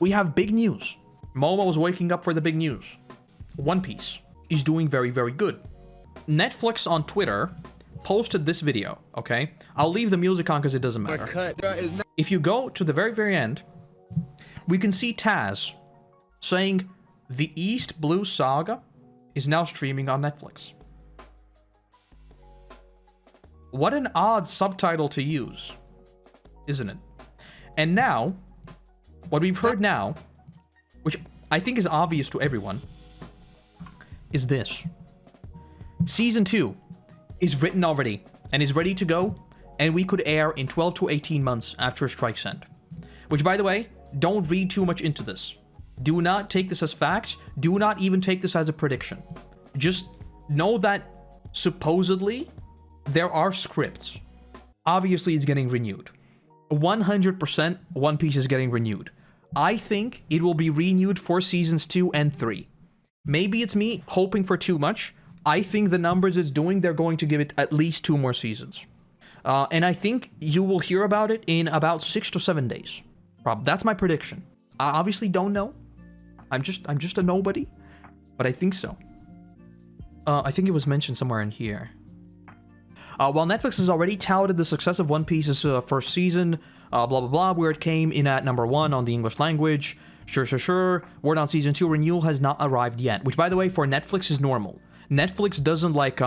we have big news. Momo is waking up for the big news. One Piece is doing very, very good. Netflix on Twitter posted this video, okay? I'll leave the music on because it doesn't matter. If you go to the very, very end, we can see Taz saying the East Blue Saga is now streaming on Netflix. What an odd subtitle to use, isn't it? And now, what we've heard now, which I think is obvious to everyone, is this. Season 2 is written already and is ready to go, and we could air in 12 to 18 months after Strike's End. Which, by the way, don't read too much into this. Do not take this as fact. Do not even take this as a prediction. Just know that supposedly there are scripts. Obviously, it's getting renewed. 100% One Piece is getting renewed. I think it will be renewed for seasons 2 and 3. Maybe it's me hoping for too much. I think the numbers it's doing, they're going to give it at least 2 more seasons. And I think you will hear about it in about 6 to 7 days. That's my prediction. I obviously don't know. I'm just a nobody, but I think so. I think it was mentioned somewhere in here. While Netflix has already touted the success of One Piece's first season, blah blah blah, where it came in at number 1 on the English language, sure, word on season 2 renewal has not arrived yet, which by the way for Netflix is normal. Netflix doesn't like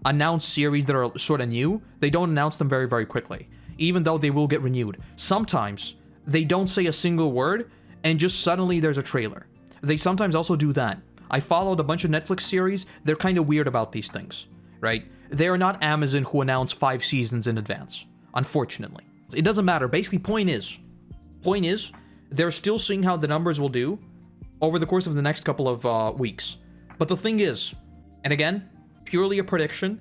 announce series that are sort of new. They don't announce them very, very quickly, even though they will get renewed. Sometimes they don't say a single word and just suddenly there's a trailer. They sometimes also do that. I followed a bunch of Netflix series. They're kind of weird about these things, right? They are not Amazon who announce 5 seasons in advance, unfortunately. It doesn't matter. Basically, point is, they're still seeing how the numbers will do over the course of the next couple of weeks. But the thing is, and again, purely a prediction,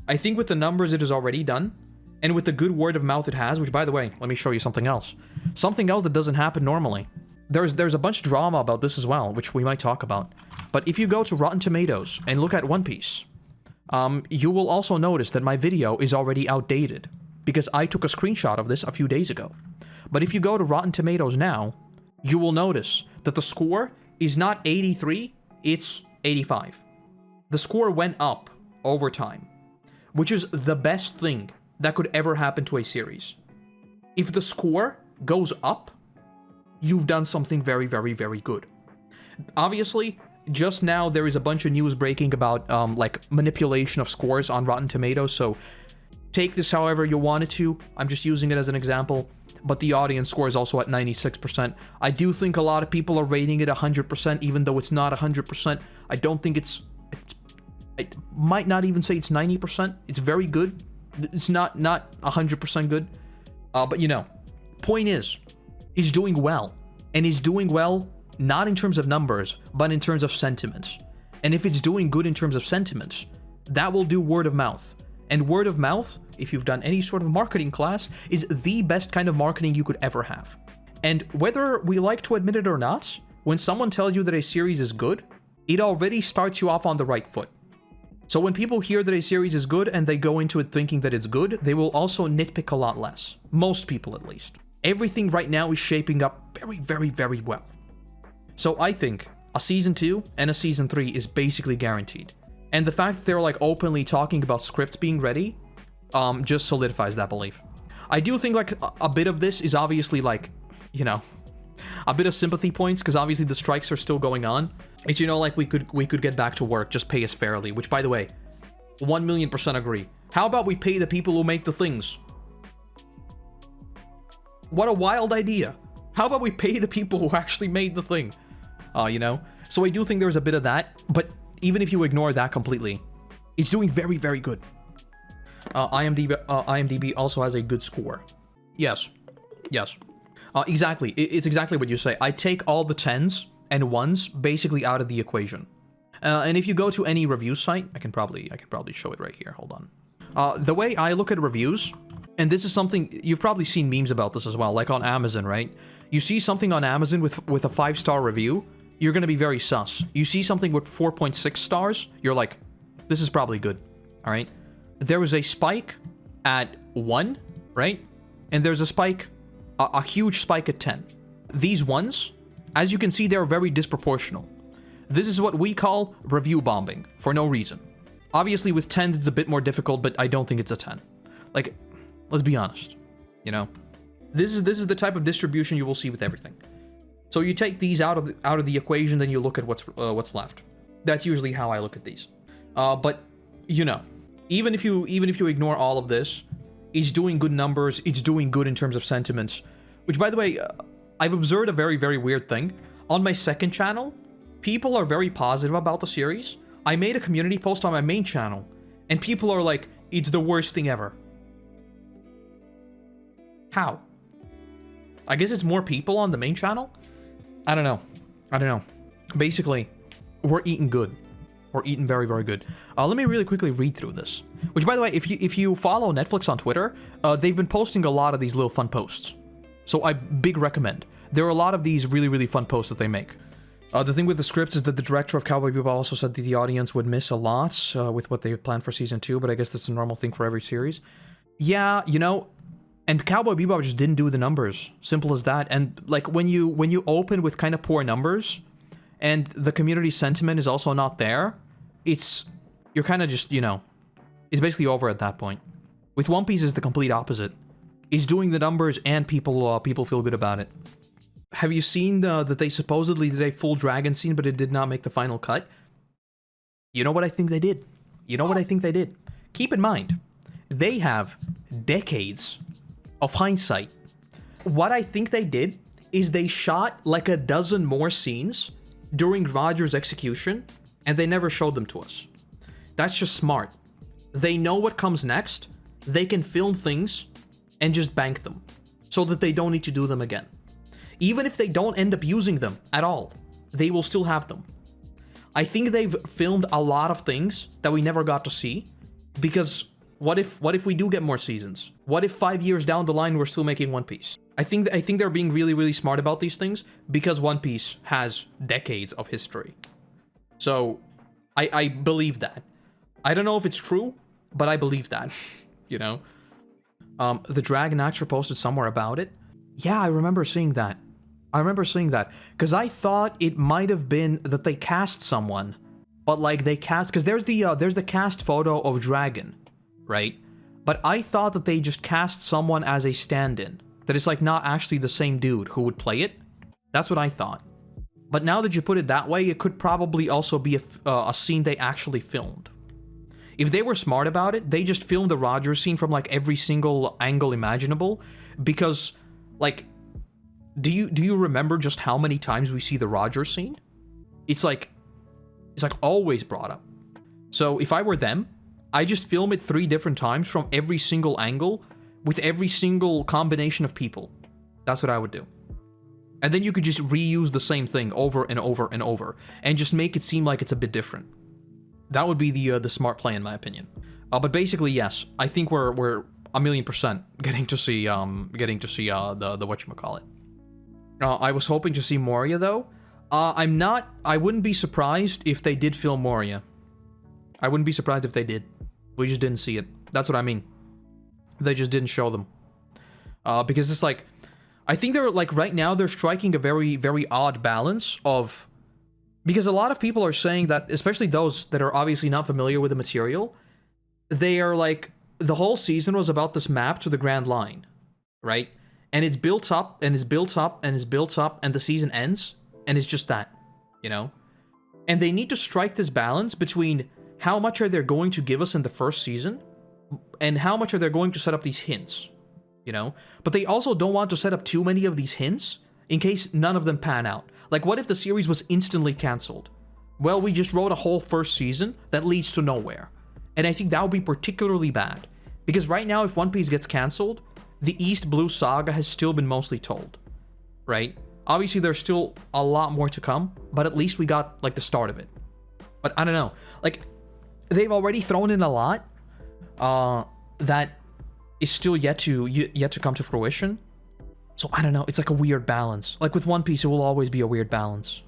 I think with the numbers it has already done, and with the good word of mouth it has, which by the way, let me show you something else. Something else that doesn't happen normally. There's a bunch of drama about this as well, which we might talk about. But if you go to Rotten Tomatoes and look at One Piece, you will also notice that my video is already outdated, because I took a screenshot of this a few days ago. But if you go to Rotten Tomatoes now, you will notice that the score is not 83, it's 85. The score went up over time, which is the best thing that could ever happen to a series. If the score goes up, you've done something very, very, very good. Obviously, just now there is a bunch of news breaking about like manipulation of scores on Rotten Tomatoes, so take this however you want it to. I'm just using it as an example, but the audience score is also at 96%. I do think a lot of people are rating it 100%, even though it's not 100%. I don't think I might not even say it's 90%. It's very good. It's not 100% good. But you know, point is, he's doing well. And he's doing well not in terms of numbers, but in terms of sentiments. And if it's doing good in terms of sentiments, that will do word of mouth. And word of mouth, if you've done any sort of marketing class, is the best kind of marketing you could ever have. And whether we like to admit it or not, when someone tells you that a series is good, it already starts you off on the right foot. So when people hear that a series is good and they go into it thinking that it's good, they will also nitpick a lot less. Most people, at least. Everything right now is shaping up very, very, very well. So I think a season 2 and a season 3 is basically guaranteed. And the fact that they're like openly talking about scripts being ready, just solidifies that belief. I do think like a bit of this is obviously like, you know, a bit of sympathy points, because obviously the strikes are still going on. It's, you know, like we could get back to work, just pay us fairly, which by the way, 1,000,000% agree. How about we pay the people who make the things? What a wild idea. How about we pay the people who actually made the thing? You know? So I do think there's a bit of that, but even if you ignore that completely, it's doing very, very good. IMDb also has a good score. Yes. Exactly. It's exactly what you say. I take all the 10s and 1s basically out of the equation. And if you go to any review site, I can probably show it right here. Hold on. The way I look at reviews, and this is something you've probably seen memes about this as well, like on Amazon, right? You see something on Amazon with a 5-star review, you're going to be very sus. You see something with 4.6 stars, you're like, this is probably good. All right. There was a spike at 1, right? And there's a spike, a huge spike at 10. These ones As you can see, they're very disproportional. This is what we call review bombing, for no reason. Obviously, with 10s, it's a bit more difficult, but I don't think it's a 10. Like, let's be honest, you know? This is the type of distribution you will see with everything. So you take these out of the equation, then you look at what's left. That's usually how I look at these. But, you know, even if you ignore all of this, it's doing good numbers, it's doing good in terms of sentiments. Which, by the way, I've observed a very, very weird thing. On my second channel, people are very positive about the series. I made a community post on my main channel, and people are like, it's the worst thing ever. How? I guess it's more people on the main channel? I don't know. Basically, we're eating good. We're eating very, very good. Let me really quickly read through this. Which, by the way, if you follow Netflix on Twitter, they've been posting a lot of these little fun posts. So I big recommend. There are a lot of these really, really fun posts that they make. The thing with the scripts is that the director of Cowboy Bebop also said that the audience would miss a lot with what they planned for season 2, but I guess that's a normal thing for every series. Yeah, you know, and Cowboy Bebop just didn't do the numbers. Simple as that. And like when you open with kind of poor numbers, and the community sentiment is also not there, you're kind of just, you know, it's basically over at that point. With One Piece, it's the complete opposite. It's doing the numbers and people feel good about it. Have you seen that they supposedly did a full dragon scene, but it did not make the final cut? You know what I think they did? Keep in mind, they have decades of hindsight. What I think they did is they shot like a dozen more scenes during Roger's execution, and they never showed them to us. That's just smart. They know what comes next, they can film things, and just bank them, so that they don't need to do them again. Even if they don't end up using them at all, they will still have them. I think they've filmed a lot of things that we never got to see, because what if we do get more seasons? What if 5 years down the line we're still making One Piece? I think they're being really, really smart about these things, because One Piece has decades of history. So, I believe that. I don't know if it's true, but I believe that, you know? The Dragon actor posted somewhere about it. Yeah, I remember seeing that. Because I thought it might have been that they cast someone, but like they cast, because there's the cast photo of Dragon, right? But I thought that they just cast someone as a stand-in, that it's like not actually the same dude who would play it. That's what I thought. But now that you put it that way, it could probably also be a scene they actually filmed. If they were smart about it, they just filmed the Roger scene from like every single angle imaginable, because like, do you remember just how many times we see the Roger scene? It's like always brought up. So if I were them, I just film it 3 different times from every single angle with every single combination of people. That's what I would do. And then you could just reuse the same thing over and over and over, and just make it seem like it's a bit different. That would be the smart play in my opinion. But basically, yes, I think we're 1,000,000% getting to see the whatchamacallit. I was hoping to see Moria though. I wouldn't be surprised if they did film Moria. I wouldn't be surprised if they did. We just didn't see it. That's what I mean. They just didn't show them. Because it's like, I think they're like, right now they're striking a very, very odd balance of, because a lot of people are saying that, especially those that are obviously not familiar with the material, they are like, the whole season was about this map to the Grand Line, right? And it's built up, and it's built up, and it's built up, and the season ends, and it's just that, you know? And they need to strike this balance between how much are they going to give us in the first season, and how much are they going to set up these hints, you know? But they also don't want to set up too many of these hints, in case none of them pan out. Like, what if the series was instantly cancelled? Well, we just wrote a whole first season that leads to nowhere. And I think that would be particularly bad. Because right now, if One Piece gets cancelled, the East Blue Saga has still been mostly told, right? Obviously, there's still a lot more to come, but at least we got, like, the start of it. But I don't know. Like, they've already thrown in a lot that is still yet to come to fruition. So I don't know. It's like a weird balance. Like with One Piece, it will always be a weird balance.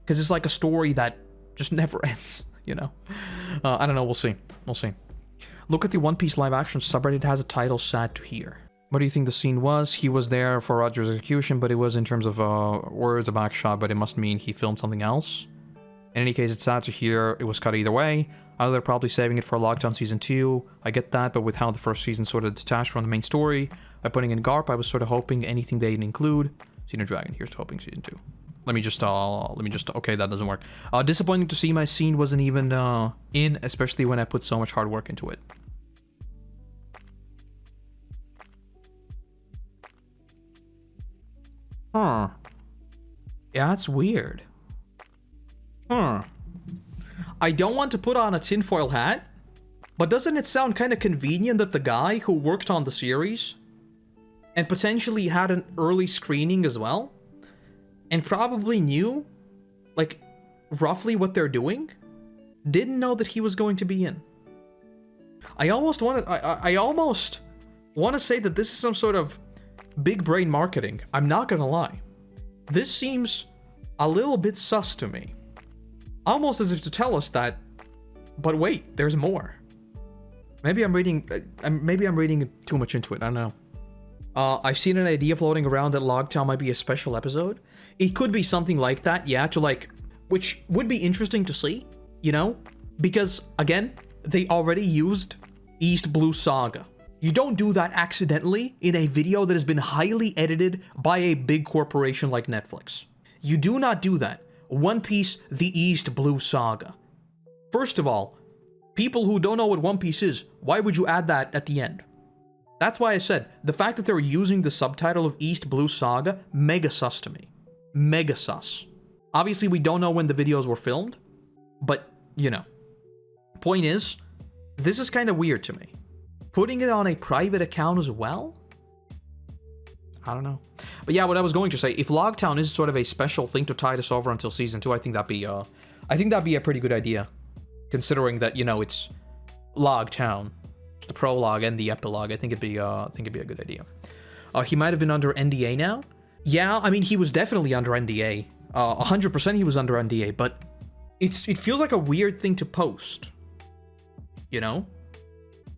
Because it's like a story that just never ends, you know? I don't know. We'll see. We'll see. Look at the One Piece live action subreddit. It has a title, Sad to Hear. What do you think the scene was? He was there for Roger's execution, but it was in terms of words, a back shot, but it must mean he filmed something else. In any case, it's sad to hear it was cut either way. Either they're probably saving it for Lockdown Season 2, I get that, but with how the first season sort of detached from the main story, by putting in Garp, I was sort of hoping anything they'd include. Xeno Dragon, here's to hoping Season 2. Let me just, okay, that doesn't work. Disappointing to see my scene wasn't even in, especially when I put so much hard work into it. Huh. Yeah, that's weird. Huh. I don't want to put on a tinfoil hat, but doesn't it sound kind of convenient that the guy who worked on the series and potentially had an early screening as well, and probably knew, like, roughly what they're doing, didn't know that he was going to be in? I almost want to say that this is some sort of big brain marketing. I'm not gonna lie. This seems a little bit sus to me. Almost as if to tell us that, but wait, there's more. Maybe I'm reading too much into it, I don't know. I've seen an idea floating around that Logtown might be a special episode. It could be something like that, yeah, to like, which would be interesting to see, you know? Because, again, they already used East Blue Saga. You don't do that accidentally in a video that has been highly edited by a big corporation like Netflix. You do not do that. One Piece, the East Blue Saga. First of all, people who don't know what One Piece is, why would you add that at the end? That's why I said, the fact that they're using the subtitle of East Blue Saga, mega sus to me. Mega sus. Obviously, we don't know when the videos were filmed, but, you know. Point is, this is kind of weird to me. Putting it on a private account as well? I don't know. But yeah, what I was going to say, if Logtown is sort of a special thing to tide us over until Season 2, I think that'd be a pretty good idea. Considering that, you know, it's Logtown. The prologue and the epilogue, I think it'd be a good idea. He might have been under NDA now. Yeah, I mean, he was definitely under NDA. 100% he was under NDA, but it feels like a weird thing to post. You know?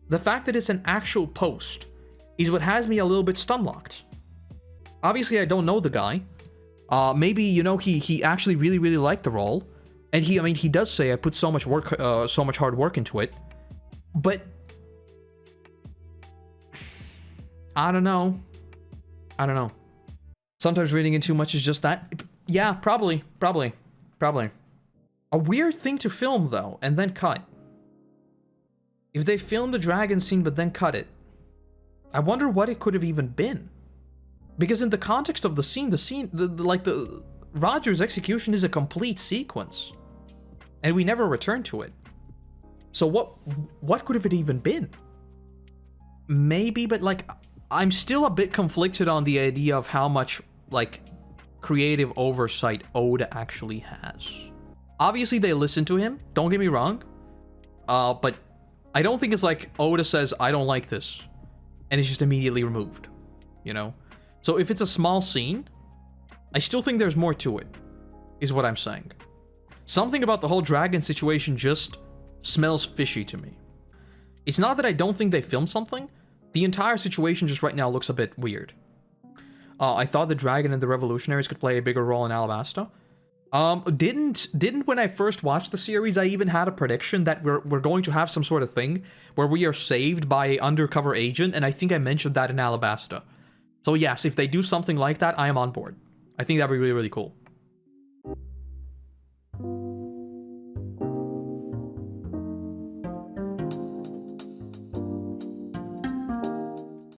The fact that it's an actual post is what has me a little bit stunlocked. Obviously, I don't know the guy. Maybe, you know, he actually really, really liked the role. And he does say I put so much work, so much hard work into it. But I don't know. Sometimes reading in too much is just that. Yeah, probably. A weird thing to film, though, and then cut. If they filmed the dragon scene but then cut it, I wonder what it could have even been. Because in the context of the scene, the Roger's execution is a complete sequence. And we never return to it. So what could have it even been? Maybe, but like, I'm still a bit conflicted on the idea of how much, like, creative oversight Oda actually has. Obviously, they listen to him, don't get me wrong. But I don't think it's like Oda says, I don't like this, and it's just immediately removed, you know? So if it's a small scene, I still think there's more to it, is what I'm saying. Something about the whole dragon situation just smells fishy to me. It's not that I don't think they filmed something, the entire situation just right now looks a bit weird. I thought the dragon and the revolutionaries could play a bigger role in Alabasta. Didn't when I first watched the series, I even had a prediction that we're going to have some sort of thing where we are saved by an undercover agent, and I think I mentioned that in Alabasta. So yes, if they do something like that, I am on board. I think that'd be really, really cool.